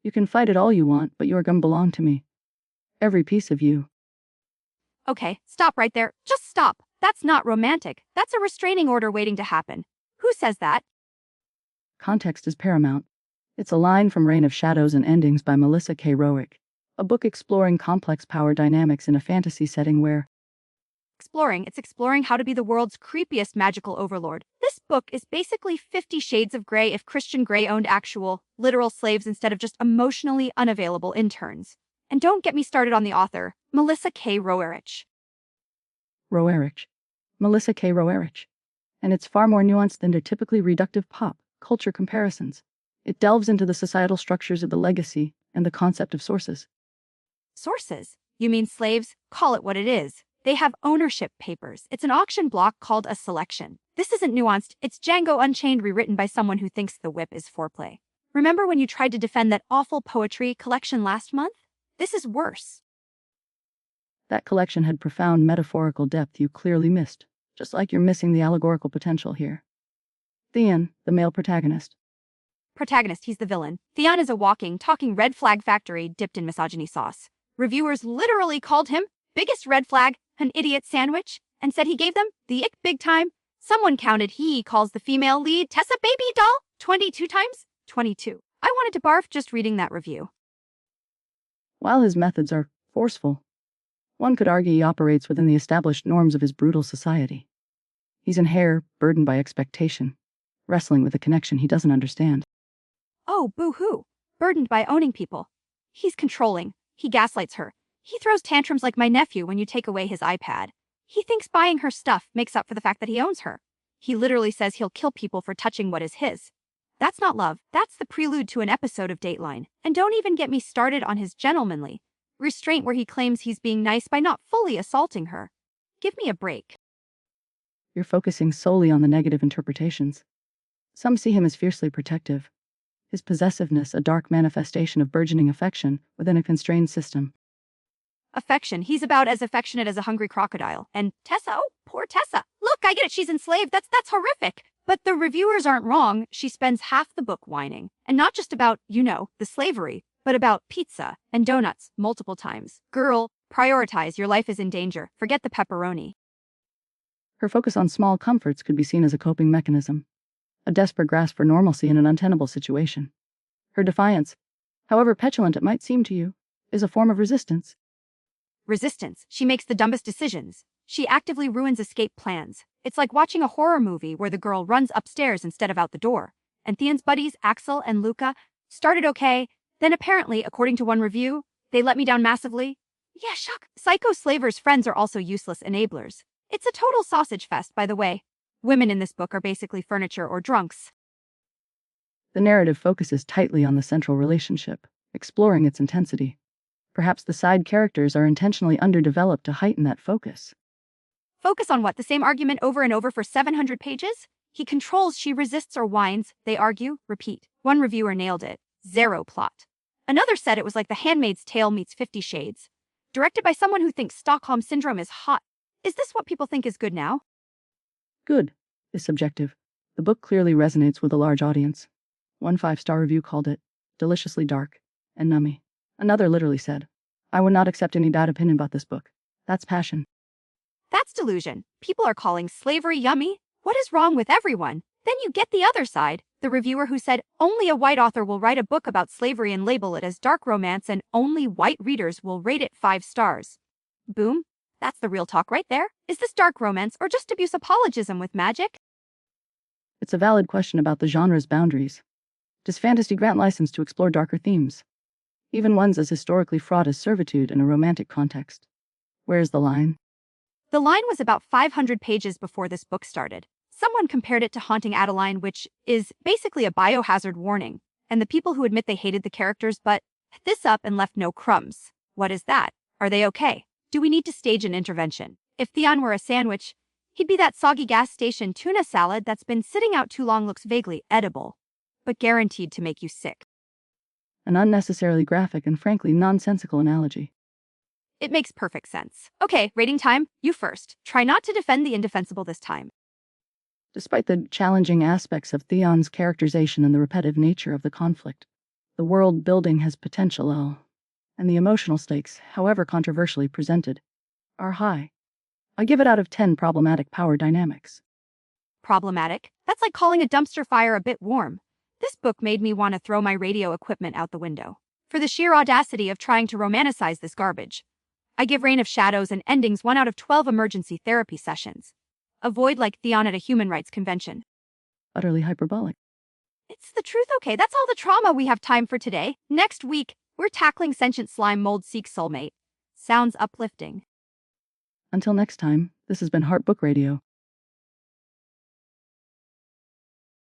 You can fight it all you want, but your gum belong to me. Every piece of you. Okay, stop right there. Just stop. That's not romantic. That's a restraining order waiting to happen. Who says that? Context is paramount. It's a line from Reign of Shadows and Endings by Melissa K. Roehrich, a book exploring complex power dynamics in a fantasy setting where It's exploring how to be the world's creepiest magical overlord. This book is basically 50 Shades of Grey if Christian Grey owned actual, literal slaves instead of just emotionally unavailable interns. And don't get me started on the author, Melissa K. Roehrich. Roehrich. Melissa K. Roehrich. And it's far more nuanced than their typically reductive pop culture comparisons. It delves into the societal structures of the legacy and the concept of sources. Sources? You mean slaves? Call it what it is. They have ownership papers. It's an auction block called a selection. This isn't nuanced. It's Django Unchained rewritten by someone who thinks the whip is foreplay. Remember when you tried to defend that awful poetry collection last month? This is worse. That collection had profound metaphorical depth you clearly missed, just like you're missing the allegorical potential here. Theon, the male protagonist. Protagonist, he's the villain. Theon is a walking, talking red flag factory dipped in misogyny sauce. Reviewers literally called him biggest red flag, an idiot sandwich, and said he gave them the ick big time. Someone counted he calls the female lead Tessa baby doll 22 times. 22. I wanted to barf just reading that review. While his methods are forceful, one could argue he operates within the established norms of his brutal society. He's an heir burdened by expectation, wrestling with a connection he doesn't understand. Oh, boo-hoo. Burdened by owning people. He's controlling. He gaslights her. He throws tantrums like my nephew when you take away his iPad. He thinks buying her stuff makes up for the fact that he owns her. He literally says he'll kill people for touching what is his. That's not love. That's the prelude to an episode of Dateline. And don't even get me started on his gentlemanly restraint where he claims he's being nice by not fully assaulting her. Give me a break. You're focusing solely on the negative interpretations. Some see him as fiercely protective. His possessiveness a dark manifestation of burgeoning affection within a constrained system. Affection. He's about as affectionate as a hungry crocodile. And Tessa, oh, poor Tessa. Look, I get it, she's enslaved. That's horrific. But the reviewers aren't wrong. She spends half the book whining. And not just about, the slavery, but about pizza and donuts multiple times. Girl, prioritize. Your life is in danger. Forget the pepperoni. Her focus on small comforts could be seen as a coping mechanism, a desperate grasp for normalcy in an untenable situation. Her defiance, however petulant it might seem to you, is a form of resistance. Resistance. She makes the dumbest decisions. She actively ruins escape plans. It's like watching a horror movie where the girl runs upstairs instead of out the door. And Theon's buddies, Axel and Luca, started okay. Then apparently, according to one review, they let me down massively. Yeah, shock. Psycho Slaver's friends are also useless enablers. It's a total sausage fest, by the way. Women in this book are basically furniture or drunks. The narrative focuses tightly on the central relationship, exploring its intensity. Perhaps the side characters are intentionally underdeveloped to heighten that focus. Focus on what? The same argument over and over for 700 pages? He controls, she resists or whines, they argue, repeat. One reviewer nailed it. Zero plot. Another said it was like The Handmaid's Tale meets 50 Shades. Directed by someone who thinks Stockholm Syndrome is hot. Is this what people think is good now? Good is subjective. The book clearly resonates with a large audience. One 5-star review called it deliciously dark and nummy. Another literally said, I would not accept any bad opinion about this book. That's passion. That's delusion. People are calling slavery yummy. What is wrong with everyone? Then you get the other side. The reviewer who said only a white author will write a book about slavery and label it as dark romance and only white readers will rate it 5 stars. Boom. That's the real talk right there. Is this dark romance or just abuse apologism with magic? It's a valid question about the genre's boundaries. Does fantasy grant license to explore darker themes? Even ones as historically fraught as servitude in a romantic context. Where's the line? The line was about 500 pages before this book started. Someone compared it to Haunting Adeline, which is basically a biohazard warning, and the people who admit they hated the characters but this up and left no crumbs. What is that? Are they okay? Do we need to stage an intervention? If Theon were a sandwich, he'd be that soggy gas station tuna salad that's been sitting out too long, looks vaguely edible, but guaranteed to make you sick. An unnecessarily graphic and frankly nonsensical analogy. It makes perfect sense. Okay, rating time, you first. Try not to defend the indefensible this time. Despite the challenging aspects of Theon's characterization and the repetitive nature of the conflict, The world building has potential, and the emotional stakes, however controversially presented, are high. I give it out of 10 problematic power dynamics. Problematic? That's like calling a dumpster fire a bit warm. This book made me want to throw my radio equipment out the window. For the sheer audacity of trying to romanticize this garbage. I give Reign of Shadows and Endings 1 out of 12 emergency therapy sessions. Avoid like Theon at a human rights convention. Utterly hyperbolic. It's the truth, okay? That's all the trauma we have time for today. Next week, we're tackling sentient slime mold seek soulmate. Sounds uplifting. Until next time, this has been Heart Book Radio.